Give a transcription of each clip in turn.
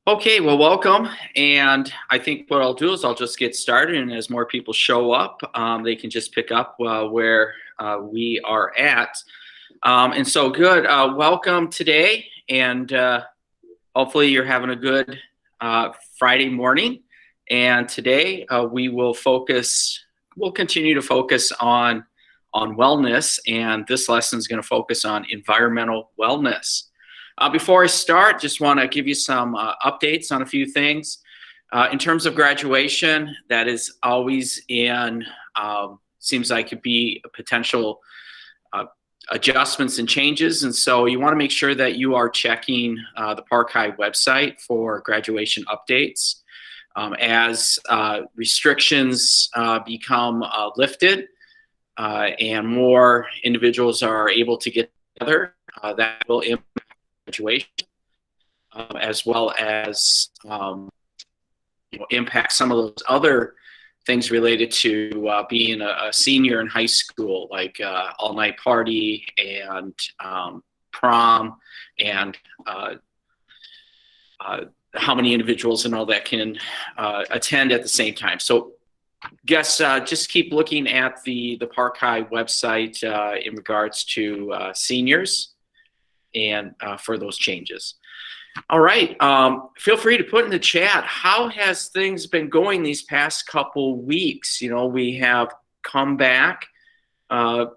Okay, well, welcome. And I think what I'll do is I'll just get started, and as more people show up, they can just pick up where we are at. And so, good. Welcome today, and hopefully, you're having a good Friday morning. And today, we will focus. We'll continue to focus on wellness, and this lesson is going to focus on environmental wellness. Before I start, just want to give you some updates on a few things. In terms of graduation, that is always seems like it could be a potential adjustments and changes. And so you want to make sure that you are checking the Park High website for graduation updates. As restrictions become lifted and more individuals are able to get together, that will impact graduation, as well as impact some of those other things related to being a senior in high school, like all-night party and prom, and how many individuals and all that can attend at the same time. So just keep looking at the Park High website in regards to seniors and for those changes. All right, feel free to put in the chat, how has things been going these past couple weeks? You know, we have come back and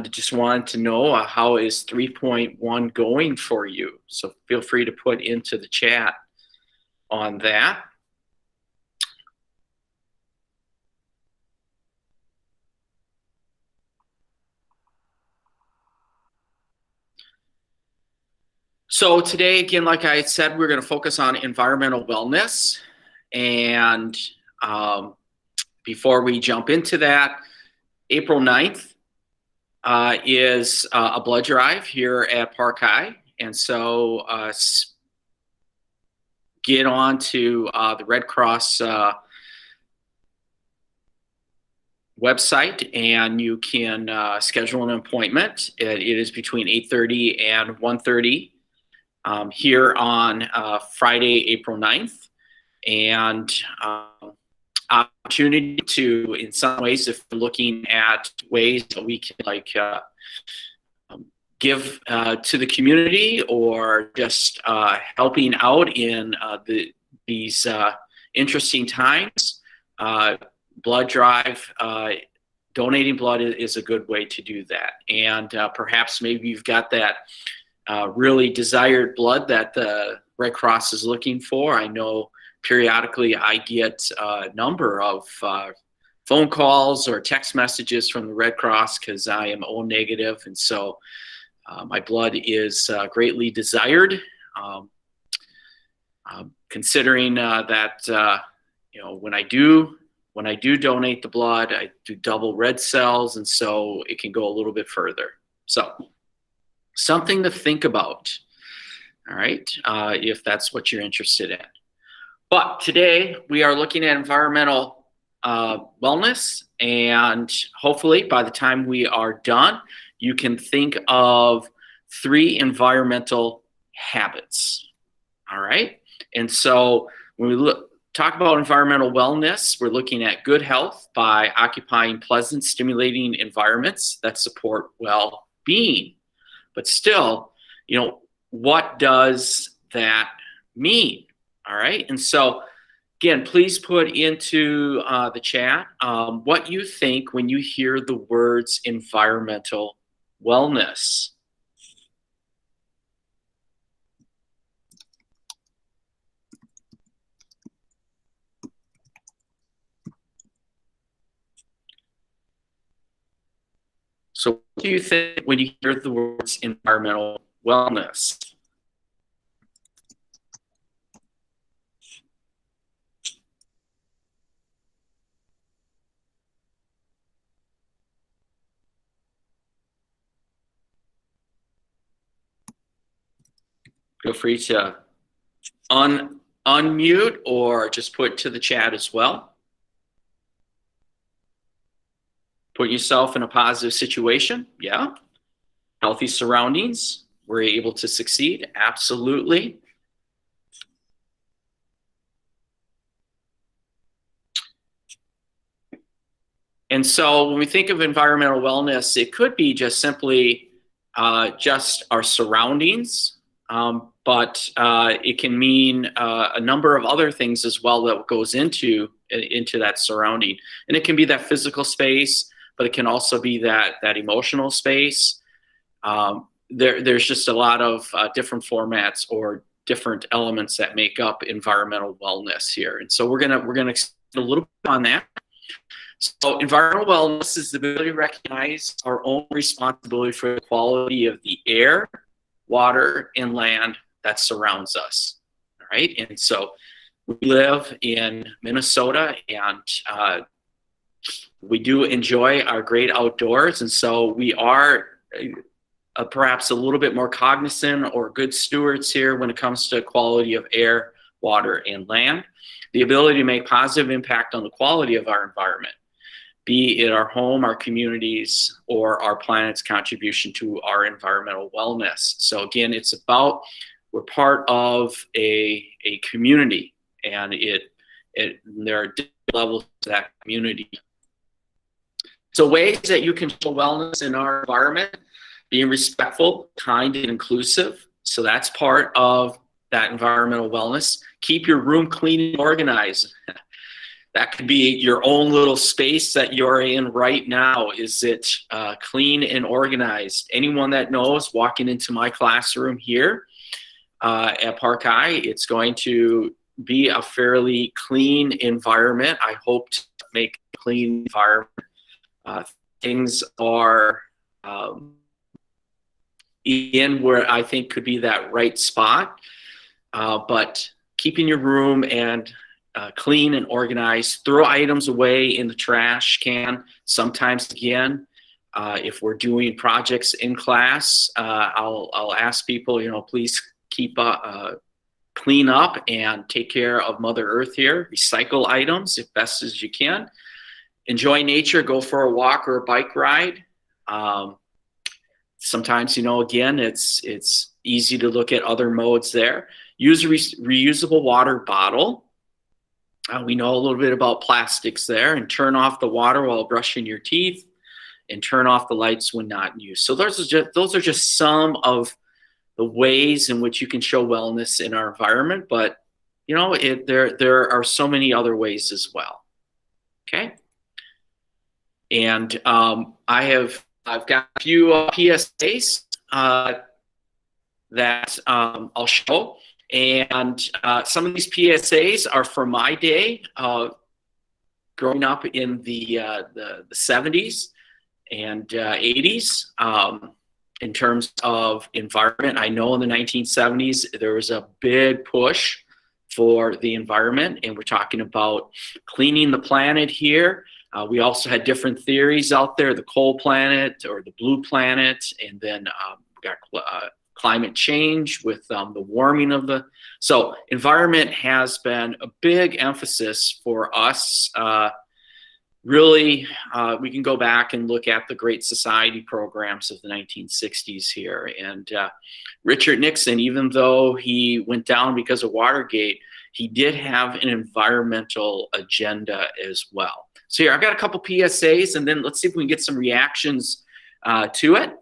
just wanted to know how is 3.1 going for you? So feel free to put into the chat on that. So today, again, like I said, we're going to focus on environmental wellness. And before we jump into that, April 9th is a blood drive here at Park High. And so get on to the Red Cross website, and you can schedule an appointment. It is between 8:30 and 1:30. Here on Friday, April 9th, and opportunity to, in some ways, if we're looking at ways that we can give to the community, or just helping out in these interesting times, blood drive, donating blood is a good way to do that. And perhaps maybe you've got that really desired blood that the Red Cross is looking for. I know periodically I get a number of phone calls or text messages from the Red Cross because I am O negative, and so my blood is greatly desired. Considering that when I do donate the blood, I do double red cells, and so it can go a little bit further. So something to think about, all right, if that's what you're interested in. But today we are looking at environmental wellness, and hopefully by the time we are done, you can think of 3 environmental habits, all right? And so when we talk about environmental wellness, we're looking at good health by occupying pleasant, stimulating environments that support well-being. But still, what does that mean? All right. And so, again, please put into the chat what you think when you hear the words environmental wellness. So what do you think when you hear the words environmental wellness? Feel free to unmute or just put to the chat as well. Put yourself in a positive situation. Yeah. Healthy surroundings. We're able to succeed. Absolutely. And so when we think of environmental wellness, it could be just simply just our surroundings, but it can mean a number of other things as well that goes into that surrounding. And it can be that physical space, but it can also be that emotional space. There's just a lot of different formats or different elements that make up environmental wellness here. And so we're gonna expand a little bit on that. So environmental wellness is the ability to recognize our own responsibility for the quality of the air, water, and land that surrounds us, all right? And so we live in Minnesota, and we do enjoy our great outdoors, and so we are perhaps a little bit more cognizant or good stewards here when it comes to quality of air, water, and land. The ability to make positive impact on the quality of our environment, be it our home, our communities, or our planet's contribution to our environmental wellness. So again, it's about, we're part of a community, and there are different levels to that community. So ways that you can show wellness in our environment: being respectful, kind, and inclusive. So that's part of that environmental wellness. Keep your room clean and organized. That could be your own little space that you're in right now. Is it clean and organized? Anyone that knows, walking into my classroom here at Park High, it's going to be a fairly clean environment. I hope to make a clean environment. Things are in where I think could be that right spot, but keeping your room and clean and organized. Throw items away in the trash can. Sometimes, again, if we're doing projects in class, I'll ask people, please keep clean up and take care of Mother Earth here. Recycle items as best as you can. Enjoy nature. Go for a walk or a bike ride. Sometimes, again, it's easy to look at other modes there. Use a reusable water bottle. We know a little bit about plastics there. And turn off the water while brushing your teeth, and turn off the lights when not in use. So those are just some of the ways in which you can show wellness in our environment. But there are so many other ways as well. Okay. And I've got a few PSAs that I'll show. And some of these PSAs are from my day, growing up in the 70s and 80s. In terms of environment, I know in the 1970s there was a big push for the environment, and we're talking about cleaning the planet here. We also had different theories out there: the coal planet or the blue planet, and then we got climate change with the warming of the. So environment has been a big emphasis for us. Really, we can go back and look at the Great Society programs of the 1960s here. And Richard Nixon, even though he went down because of Watergate, he did have an environmental agenda as well. So here, I've got a couple PSAs, and then let's see if we can get some reactions to it.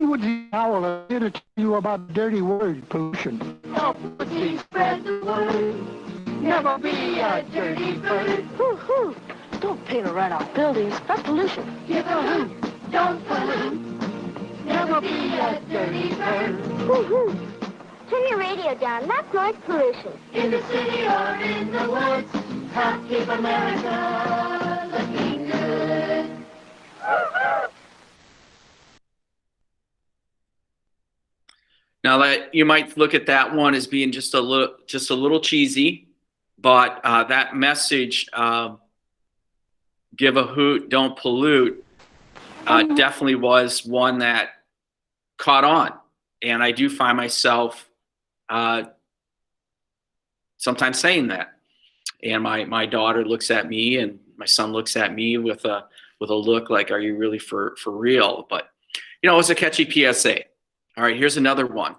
Would you Howell here to tell you about dirty word pollution? Help me spread the word. Never be a dirty bird. Hoo-hoo. Don't paint or write off buildings. That's pollution. Give a hoot. Don't pollute. Never be a dirty bird. Hoo-hoo. Turn your radio down. That's noise pollution. In the city or in the woods, help keep America looking good. Now that you might look at that one as being just a little cheesy, but that message, give a hoot, don't pollute, definitely was one that caught on. And I do find myself sometimes saying that. And my daughter looks at me, and my son looks at me with a with a look like, are you really for real? But, you know, it was a catchy PSA. All right, here's another one.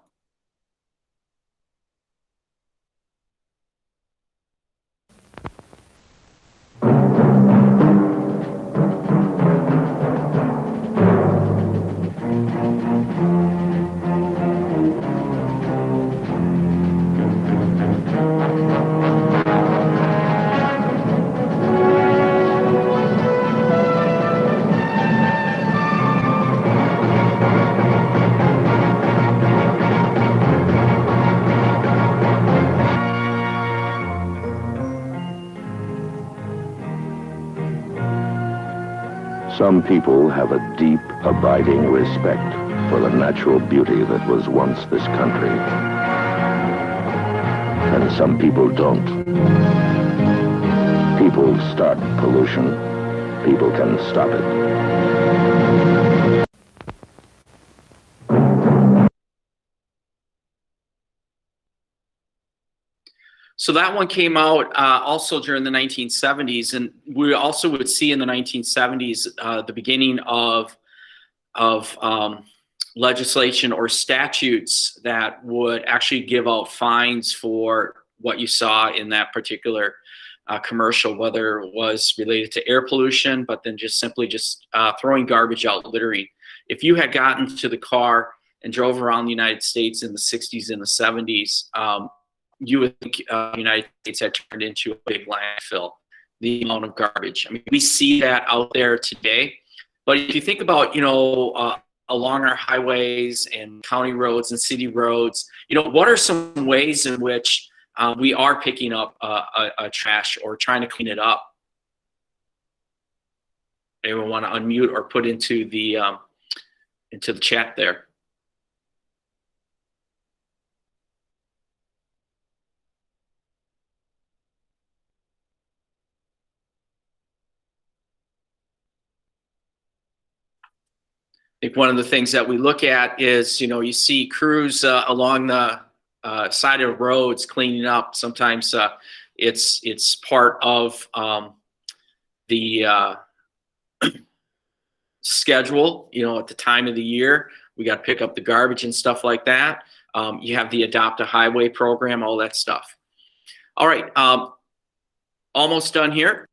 Some people have a deep, abiding respect for the natural beauty that was once this country. And some people don't. People start pollution. People can stop it. So that one came out also during the 1970s, and we also would see in the 1970s the beginning of legislation or statutes that would actually give out fines for what you saw in that particular commercial, whether it was related to air pollution, but then just simply throwing garbage out, littering. If you had gotten to the car and drove around the United States in the 60s and the 70s, you would think the United States had turned into a big landfill, the amount of garbage. I mean, we see that out there today. But if you think about, you know, along our highways and county roads and city roads, you know, what are some ways in which we are picking up a trash or trying to clean it up? Anyone want to unmute or put into the chat there? I think one of the things that we look at is, you know, you see crews along the side of roads cleaning up. Sometimes it's part of the schedule, you know, at the time of the year. We got to pick up the garbage and stuff like that. You have the Adopt a Highway program, all that stuff. All right, almost done here.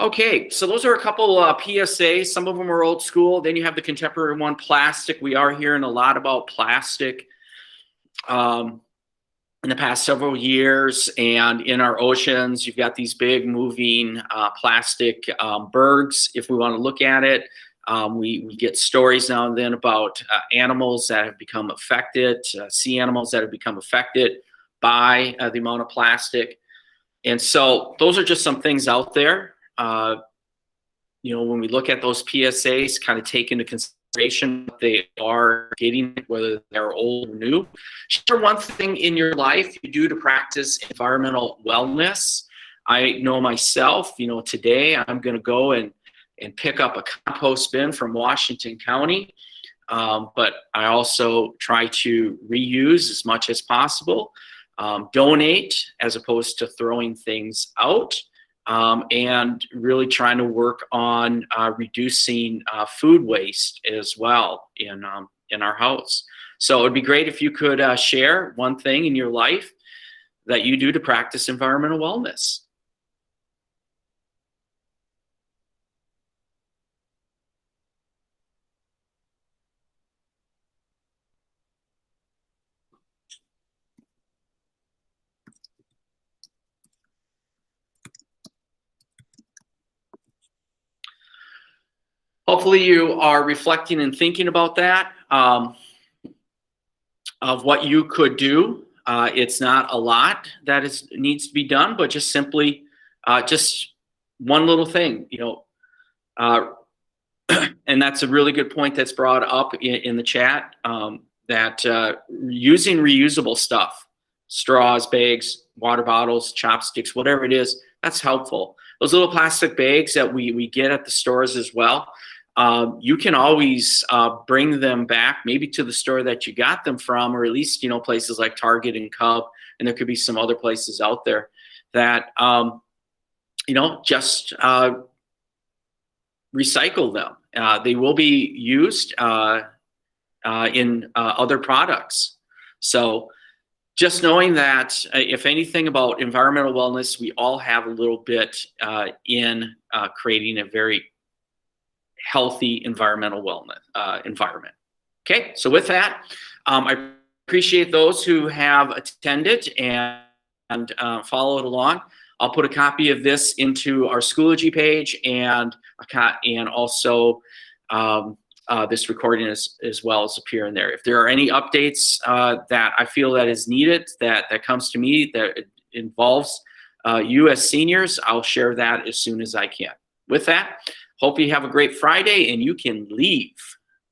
Okay, so those are a couple PSAs. Some of them are old school. Then you have the contemporary one, plastic. We are hearing a lot about plastic in the past several years. And in our oceans, you've got these big moving plastic bergs, if we want to look at it. We get stories now and then about animals that have become affected, sea animals that have become affected by the amount of plastic. And so those are just some things out there. You know, when we look at those PSAs, kind of take into consideration what they are getting, whether they're old or new. Share one thing in your life you do to practice environmental wellness. I know myself, you know, today I'm going to go and and pick up a compost bin from Washington County. But I also try to reuse as much as possible, donate as opposed to throwing things out, and really trying to work on reducing food waste as well in our house. So it would be great if you could share one thing in your life that you do to practice environmental wellness. Hopefully you are reflecting and thinking about that, of what you could do. It's not a lot that needs to be done, but just simply just one little thing, and that's a really good point that's brought up in the chat, that using reusable stuff, straws, bags, water bottles, chopsticks, whatever it is, that's helpful. Those little plastic bags that we get at the stores as well, you can always bring them back maybe to the store that you got them from, or at least, places like Target and Cub, and there could be some other places out there that, just recycle them. They will be used in other products. So just knowing that, if anything about environmental wellness, we all have a little bit in creating a very healthy environmental wellness environment. Okay, so with that, I appreciate those who have attended and followed along. I'll put a copy of this into our Schoology page, and also this recording as well as appear in there. If there are any updates that I feel that is needed, that comes to me, that involves you as seniors, I'll share that as soon as I can. With that, hope you have a great Friday and you can leave.